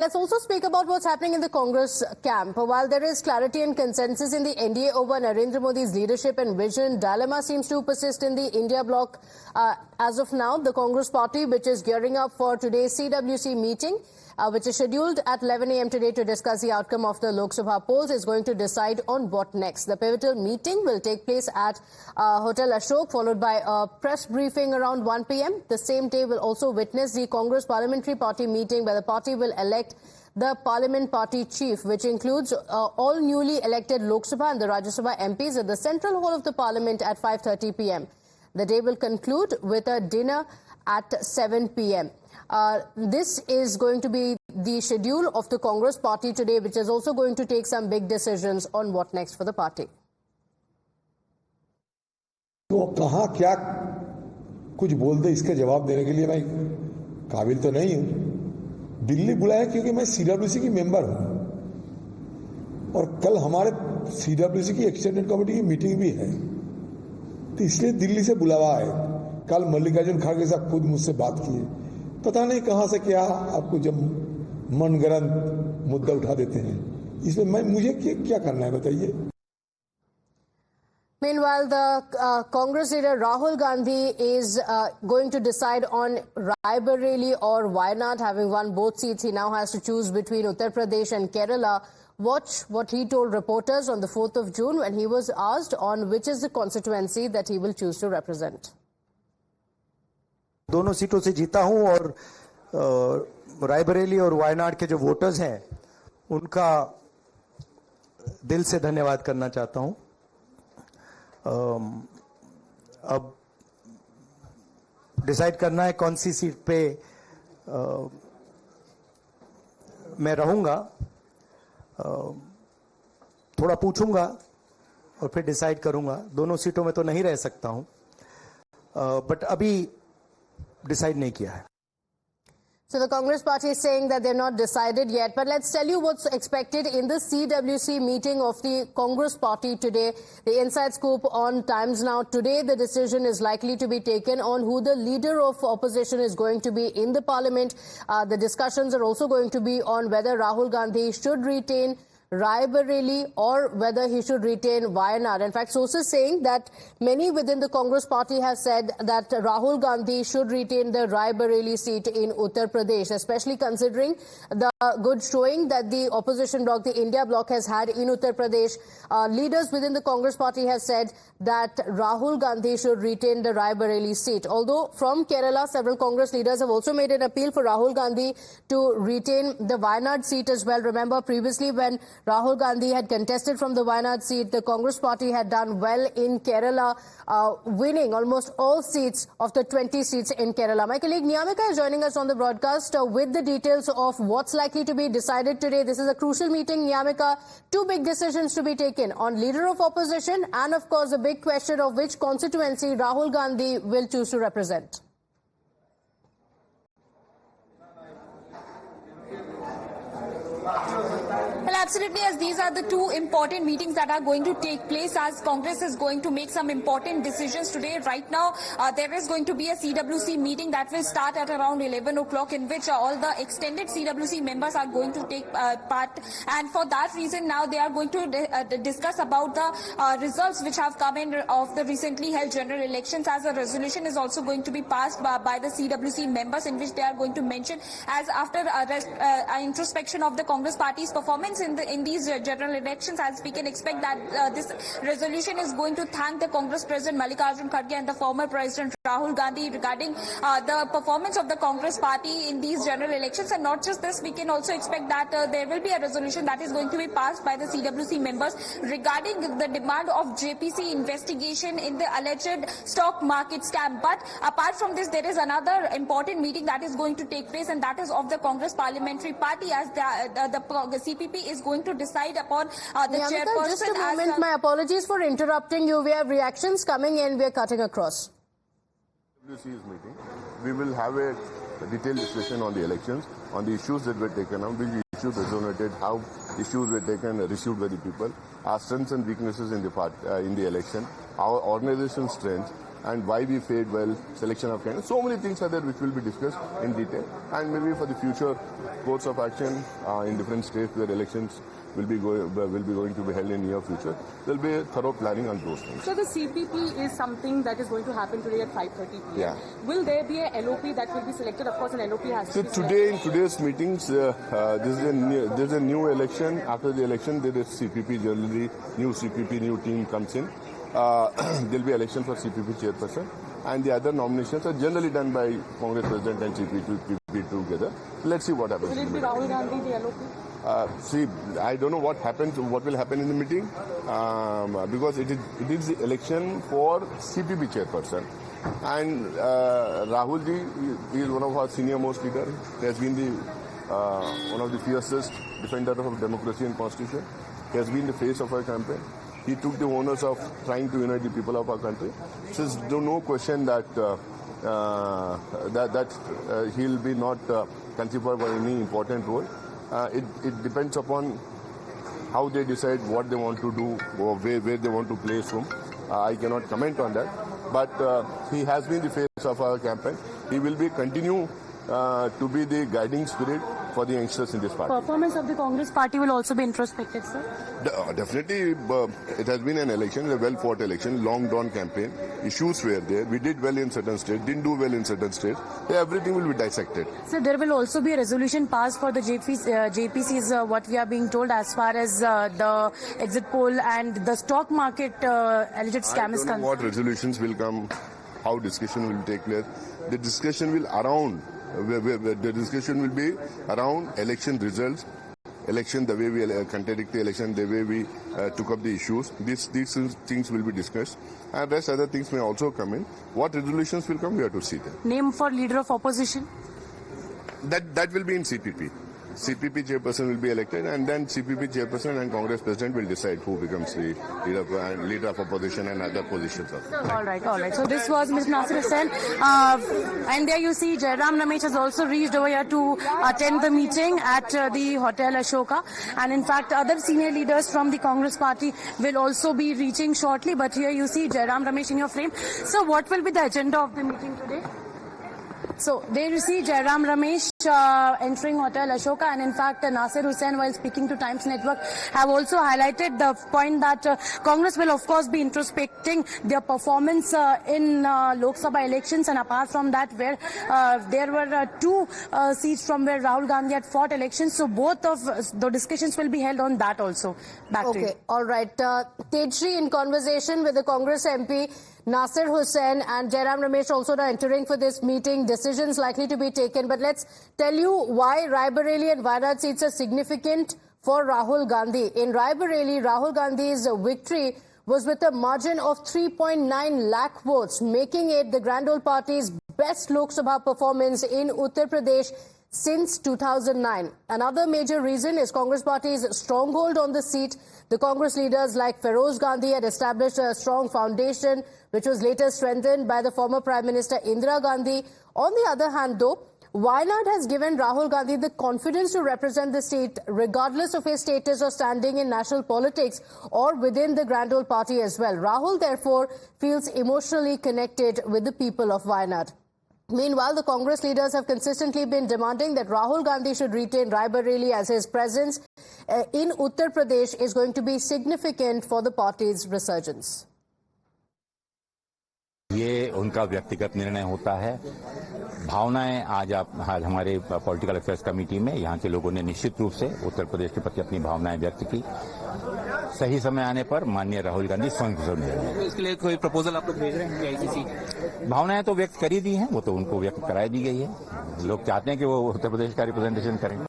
Let's also speak about what's happening in the Congress camp. While there is clarity and consensus in the NDA over Narendra Modi's leadership and vision, dilemma seems to persist in the India bloc. As of now, the Congress party, which is gearing up for today's CWC meeting, which is scheduled at 11 a.m. today to discuss the outcome of the Lok Sabha polls, is going to decide on what next. The pivotal meeting will take place at Hotel Ashok, followed by a press briefing around 1 p.m. The same day will also witness the Congress Parliamentary Party meeting, where the party will elect the Parliament Party Chief, which includes all newly elected Lok Sabha and the Rajya Sabha MPs at the Central Hall of the Parliament at 5:30 p.m. The day will conclude with a dinner at 7 p.m. This is going to be the schedule of the Congress party today, which is also going to take some big decisions on what next for the party. तो कहाँ क्या कुछ बोल दे, इसका जवाब देने के लिए मैं काबिल तो नहीं हूँ। दिल्ली बुलाया क्योंकि मैं सीडब्ल्यूसी की मेंबर हूँ और कल हमारे सीडब्ल्यूसी की एक्सटेंडेड कमेटी की मीटिंग भी है, तो इसलिए दिल्ली से बुलावा है। कल मल्लिकार्जुन खड़गे साहब खुद मुझसे बात किए, पता नहीं कहां से क्या आपको जब मनगढ़ंत मुद्दा उठा देते हैं, इसमें मुझे क्या करना है बताइए। Meanwhile, the Congress leader Rahul Gandhi is going to decide on Raebareli or Wayanad. Having won both seats, he now has to choose between Uttar Pradesh and Kerala. Watch what he told reporters on the 4th of June when he was asked on which is the constituency that he will choose to represent. दोनों सीटों से जीता हूं और रायबरेली और वायनाड के जो voters हैं उनका दिल से धन्यवाद करना चाहता हूं। अब डिसाइड करना है कौन सी सीट पे मैं रहूंगा। थोड़ा पूछूंगा और फिर डिसाइड करूंगा। दोनों सीटों में तो नहीं रह सकता हूं, बट अभी डिसाइड नहीं किया है। So the Congress party is saying that they're not decided yet. But let's tell you what's expected in the CWC meeting of the Congress party today. The inside scoop on Times Now. Today, the decision is likely to be taken on who the leader of opposition is going to be in the parliament. The discussions are also going to be on whether Rahul Gandhi should retain Raebareli or whether he should retain Wayanad. In fact, sources saying that many within the Congress party have said that Rahul Gandhi should retain the Raebareli seat in Uttar Pradesh, especially considering the good showing that the opposition bloc, the India bloc, has had in Uttar Pradesh. Leaders within the Congress party have said that Rahul Gandhi should retain the Raebareli seat. Although from Kerala, several Congress leaders have also made an appeal for Rahul Gandhi to retain the Wayanad seat as well. Remember, previously when Rahul Gandhi had contested from the Wayanad seat, the Congress party had done well in Kerala, winning almost all seats of the 20 seats in Kerala. My colleague Niyamika is joining us on the broadcast with the details of what's likely to be decided today. This is a crucial meeting, Niyamika. Two big decisions to be taken on leader of opposition and, of course, the big question of which constituency Rahul Gandhi will choose to represent. Well, absolutely, as these are the two important meetings that are going to take place as Congress is going to make some important decisions today. Right now, there is going to be a CWC meeting that will start at around 11 o'clock in which all the extended CWC members are going to take part. And for that reason, now they are going to discuss about the results which have come in of the recently held general elections, as a resolution is also going to be passed by the CWC members in which they are going to mention as after introspection of the Congress party's performance in these general elections, as we can expect that this resolution is going to thank the Congress President Mallikarjun Kharge and the former President Rahul Gandhi regarding the performance of the Congress party in these general elections. And not just this, we can also expect that there will be a resolution that is going to be passed by the CWC members regarding the demand of JPC investigation in the alleged stock market scam. But apart from this, there is another important meeting that is going to take place, and that is of the Congress Parliamentary Party, as the CPP is going to decide upon the chairperson. Just a moment, my apologies for interrupting you. We have reactions coming in. We are cutting across. WC's meeting, we will have a detailed discussion on the elections, on the issues that were taken up, which issues resonated, how issues were taken and received by the people, our strengths and weaknesses in the election, our organization strengths, and why we fared well, selection of candidates. So many things are there which will be discussed in detail, and maybe for the future course of action in different states where elections will be going to be held in near future. There will be a thorough planning on those things. So the CPP is something that is going to happen today at 5:30 p.m. Yeah. Will there be a LOP that will be selected? Of course, an LOP has to So be today, in today's meetings, there's a new election. After the election, there is CPP. Generally, new CPP, new team comes in. There'll be election for CPP chairperson, and the other nominations are generally done by Congress President and CPP together. Let's see what happens. Will it be Rahul Gandhi, the LOP? See, I don't know what will happen in the meeting, because it is the election for CPP chairperson, and Rahul ji is one of our senior most leaders. He has been one of the fiercest defenders of democracy and constitution. He has been the face of our campaign. He took the honors of trying to unite the people of our country. So there's no question that he'll be not considered for any important role. It depends upon how they decide what they want to do or where they want to place whom. I cannot comment on that. But he has been the face of our campaign. He will continue to be the guiding spirit for the youngsters in this party. Performance of the Congress party will also be introspective, sir? Definitely, it has been an election, a well-fought election, long-drawn campaign. Issues were there. We did well in certain states, didn't do well in certain states. Everything will be dissected. So there will also be a resolution passed for the JPCs, what we are being told as far as the exit poll and the stock market alleged scam is concerned. I don't know what resolutions will come, how discussion will take place. The discussion will be around election results, election, the way we conduct the election, the way we took up the issues. These things will be discussed, and rest other things may also come in. What resolutions will come, we have to see them. Name for leader of opposition? That will be in CPP. CPP chairperson will be elected, and then CPP chairperson and Congress president will decide who becomes the leader of opposition and other positions. All right. So this was Ms. Nasir Hussain. And there you see Jairam Ramesh has also reached over here to attend the meeting at the Hotel Ashoka. And in fact, other senior leaders from the Congress party will also be reaching shortly. But here you see Jairam Ramesh in your frame. So what will be the agenda of the meeting today? So there you see Jairam Ramesh entering Hotel Ashoka, and in fact Nasir Hussain, while speaking to Times Network, have also highlighted the point that Congress will of course be introspecting their performance in Lok Sabha elections, and apart from that, where there were two seats from where Rahul Gandhi had fought elections, so both of the discussions will be held on that also. Back to you. All right. Tejri, in conversation with the Congress MP Nasir Hussain and Jairam Ramesh also now entering for this meeting, decisions likely to be taken. But let's tell you why Raebareli and Wayanad seats are significant for Rahul Gandhi. In Raebareli, Rahul Gandhi's victory was with a margin of 3.9 lakh votes, making it the Grand Old Party's best Lok Sabha performance in Uttar Pradesh since 2009. Another major reason is Congress Party's stronghold on the seat. The Congress leaders like Feroz Gandhi had established a strong foundation, which was later strengthened by the former Prime Minister Indira Gandhi. On the other hand, though, Wayanad has given Rahul Gandhi the confidence to represent the state, regardless of his status or standing in national politics or within the Grand Old Party as well. Rahul, therefore, feels emotionally connected with the people of Wayanad. Meanwhile, the Congress leaders have consistently been demanding that Rahul Gandhi should retain Raebareli, as his presence in Uttar Pradesh is going to be significant for the party's resurgence. ये उनका व्यक्तिगत निर्णय होता है। भावनाएं आज हमारे political affairs committee में यहाँ के लोगों ने निश्चित रूप से उत्तर प्रदेश के प्रति अपनी भावनाएं व्यक्त की। सही समय आने पर माननीय राहुल गांधी स्वयं निर्णय। इसके लिए कोई प्रपोजल आप लोग भेज रहे हैं आईसीसी? भावनाएं तो व्यक्त कर ही दी हैं, वो तो उनको व्यक्त कराई दी गई है। लोग चाहते हैं कि वो उत्तर प्रदेश का रिप्रेजेंटेशन करें।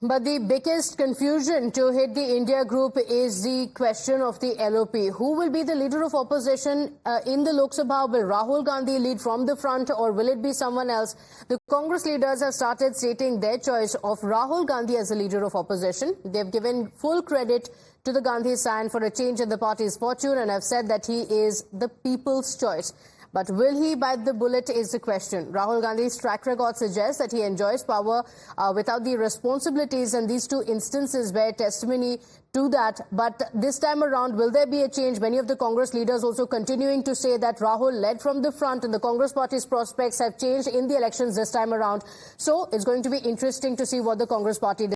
But the biggest confusion to hit the India group is the question of the LOP. Who will be the leader of opposition in the Lok Sabha? Will Rahul Gandhi lead from the front, or will it be someone else? The Congress leaders have started stating their choice of Rahul Gandhi as the leader of opposition. They've given full credit to the Gandhi sign for a change in the party's fortune and have said that he is the people's choice. But will he bite the bullet is the question. Rahul Gandhi's track record suggests that he enjoys power without the responsibilities, and these two instances bear testimony to that. But this time around, will there be a change? Many of the Congress leaders also continuing to say that Rahul led from the front and the Congress party's prospects have changed in the elections this time around. So it's going to be interesting to see what the Congress party